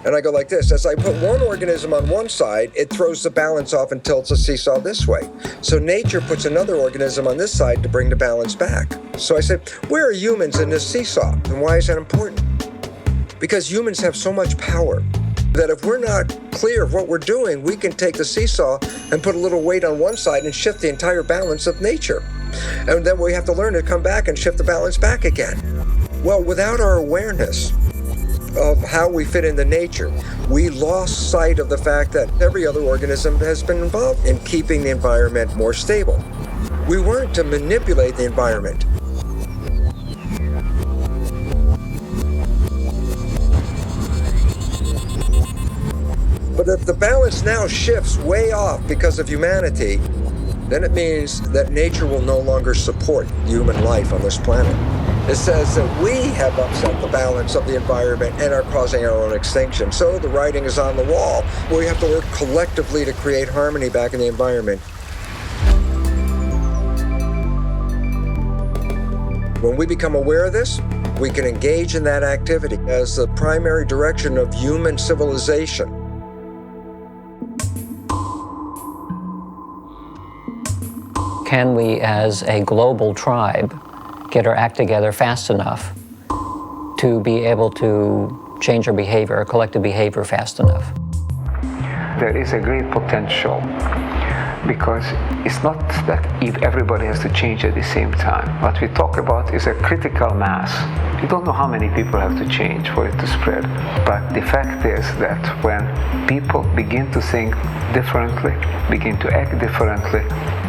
And I go like this. As I put one organism on one side, it throws the balance off and tilts the seesaw this way. So nature puts another organism on this side to bring the balance back. So I said, where are humans in this seesaw? And why is that important? Because humans have so much power that if we're not clear of what we're doing, we can take the seesaw and put a little weight on one side and shift the entire balance of nature. And then we have to learn to come back and shift the balance back again. Well, without our awareness of how we fit into nature, we lost sight of the fact that every other organism has been involved in keeping the environment more stable. We weren't to manipulate the environment. But if the balance now shifts way off because of humanity, then it means that nature will no longer support human life on this planet. It says that we have upset the balance of the environment and are causing our own extinction. So the writing is on the wall. We have to work collectively to create harmony back in the environment. When we become aware of this, we can engage in that activity as the primary direction of human civilization. can we, as a global tribe, get our act together fast enough to be able to change our behavior, our collective behavior fast enough? There is a great potential, because it's not that if everybody has to change at the same time. What we talk about is a critical mass. You don't know how many people have to change for it to spread. But the fact is that when people begin to think differently, begin to act differently,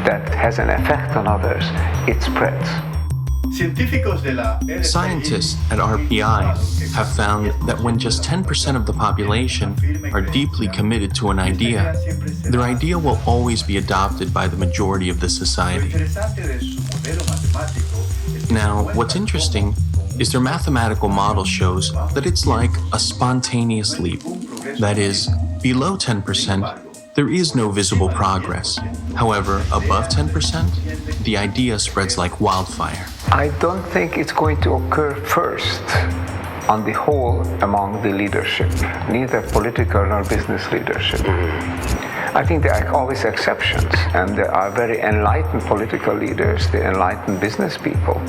that has an effect on others, it spreads. Scientists at RPI have found that when just 10% of the population are deeply committed to an idea, their idea will always be adopted by the majority of the society. Now, what's interesting is their mathematical model shows that it's like a spontaneous leap. That is, below 10%, there is no visible progress. However, above 10%, the idea spreads like wildfire. I don't think it's going to occur first on the whole among the leadership, neither political nor business leadership. I think there are always exceptions, and there are very enlightened political leaders, the enlightened business people.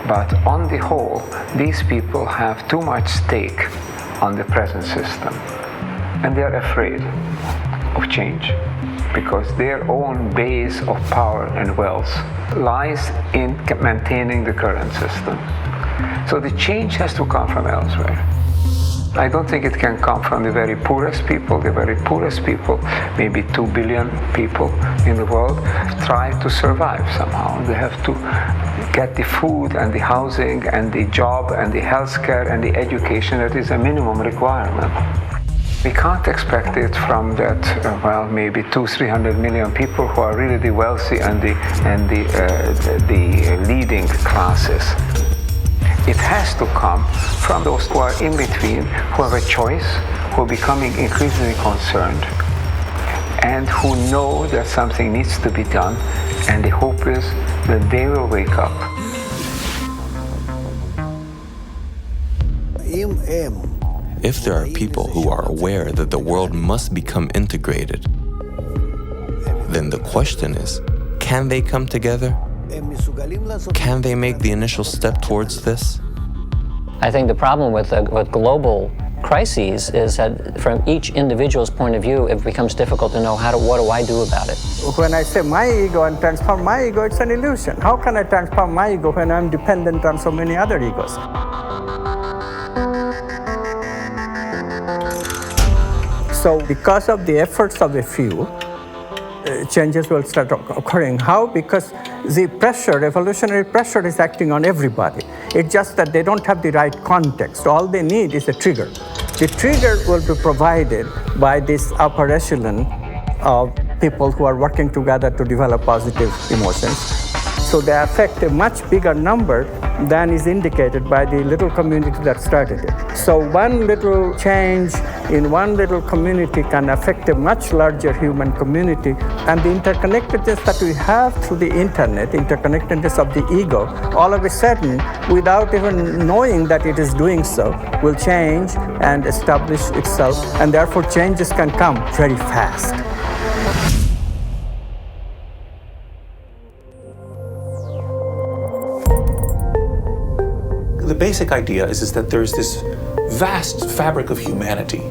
But on the whole, these people have too much stake on the present system, and they are afraid of change, because their own base of power and wealth lies in maintaining the current system. So the change has to come from elsewhere. I don't think it can come from the very poorest people. The very poorest people, maybe 2 billion people in the world, try to survive somehow. They have to get the food and the housing and the job and the healthcare and the education that is a minimum requirement. We can't expect it from that, maybe 200-300 million people who are really the wealthy and the leading classes. It has to come from those who are in between, who have a choice, who are becoming increasingly concerned, and who know that something needs to be done, and the hope is that they will wake up. If there are people who are aware that the world must become integrated, then the question is, can they come together? Can they make the initial step towards this? I think the problem with global crises is that from each individual's point of view, it becomes difficult to know what do I do about it. When I say my ego and transform my ego, it's an illusion. How can I transform my ego when I'm dependent on so many other egos? So because of the efforts of a few, changes will start occurring. How? Because the pressure, evolutionary pressure, is acting on everybody. It's just that they don't have the right context. All they need is a trigger. The trigger will be provided by this upper echelon of people who are working together to develop positive emotions. So they affect a much bigger number than is indicated by the little community that started it. So one little change in one little community can affect a much larger human community. And the interconnectedness that we have through the internet, interconnectedness of the ego, all of a sudden, without even knowing that it is doing so, will change and establish itself. And therefore, changes can come very fast. The basic idea is that there's this vast fabric of humanity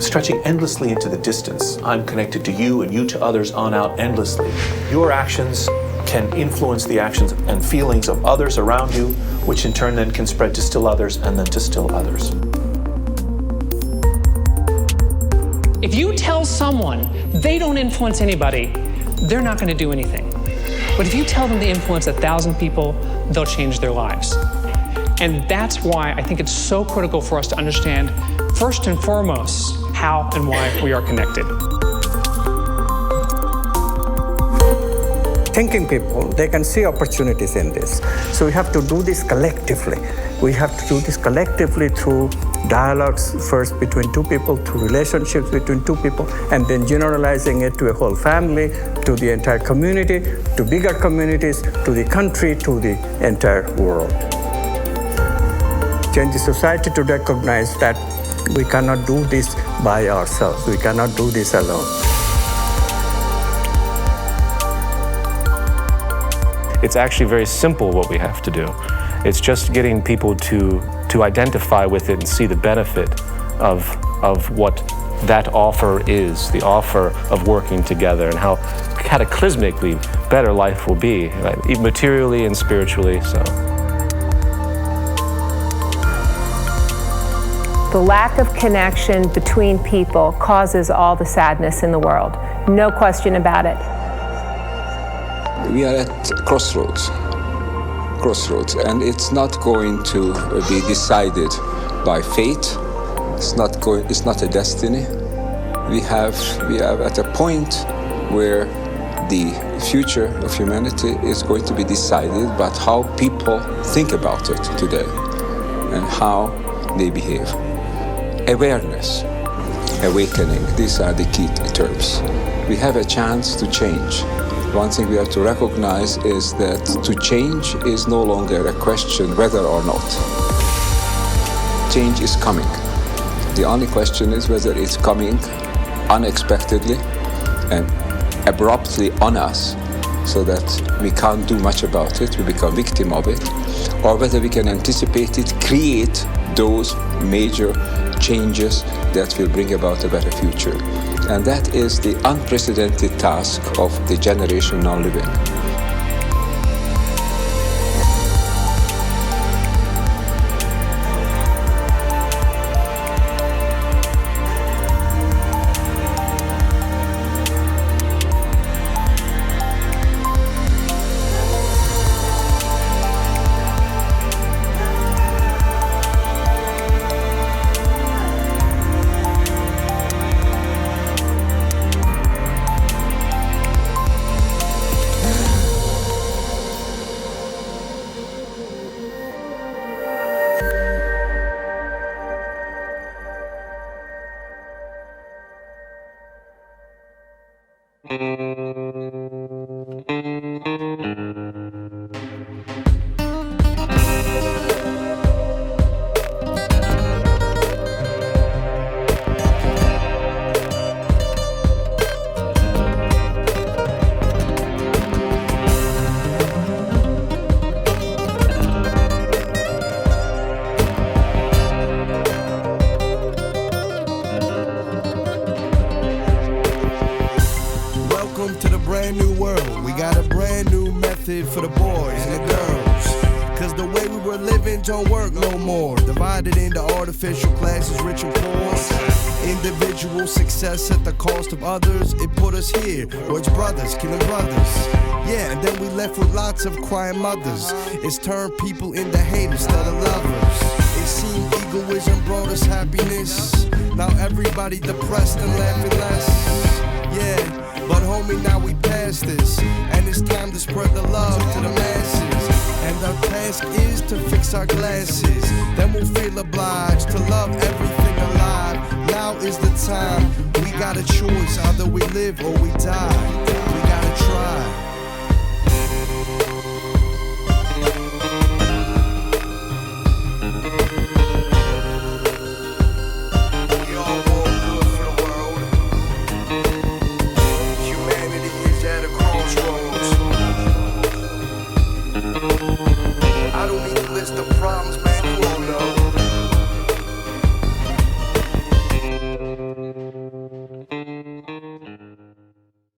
stretching endlessly into the distance. I'm connected to you and you to others on out endlessly. Your actions can influence the actions and feelings of others around you, which in turn then can spread to still others and then to still others. If you tell someone they don't influence anybody, they're not going to do anything. But if you tell them they influence 1,000 people, they'll change their lives. And that's why I think it's so critical for us to understand, first and foremost, how and why we are connected. Thinking people, they can see opportunities in this. So we have to do this collectively. We have to do this collectively through dialogues, first between two people, through relationships between two people, and then generalizing it to a whole family, to the entire community, to bigger communities, to the country, to the entire world. Change the society to recognize that we cannot do this by ourselves. We cannot do this alone. It's actually very simple what we have to do. It's just getting people to identify with it and see the benefit of what that offer is, the offer of working together, and how cataclysmically better life will be, right? Materially and spiritually. So. The lack of connection between people causes all the sadness in the world. No question about it. We are at crossroads, and it's not going to be decided by fate. It's not a destiny. We have at a point where the future of humanity is going to be decided by how people think about it today and how they behave. Awareness, awakening, these are the key terms. We have a chance to change. One thing we have to recognize is that to change is no longer a question whether or not. Change is coming. The only question is whether it's coming unexpectedly and abruptly on us so that we can't do much about it, we become victim of it, or whether we can anticipate it, create those major changes that will bring about a better future. And that is the unprecedented task of the generation now living. For the boys and the girls, cause the way we were living don't work no more. Divided into artificial classes, rich and poor. Individual success at the cost of others. It put us here, where it's brothers killing brothers. Yeah, and then we left with lots of crying mothers. It's turned people into haters instead of lovers. It seemed egoism brought us happiness. Now everybody depressed and laughing less. Yeah. But homie, now we past this, and it's time to spread the love to the masses. And our task is to fix our glasses. Then we'll feel obliged to love everything alive. Now is the time. We got a choice, either we live or we die.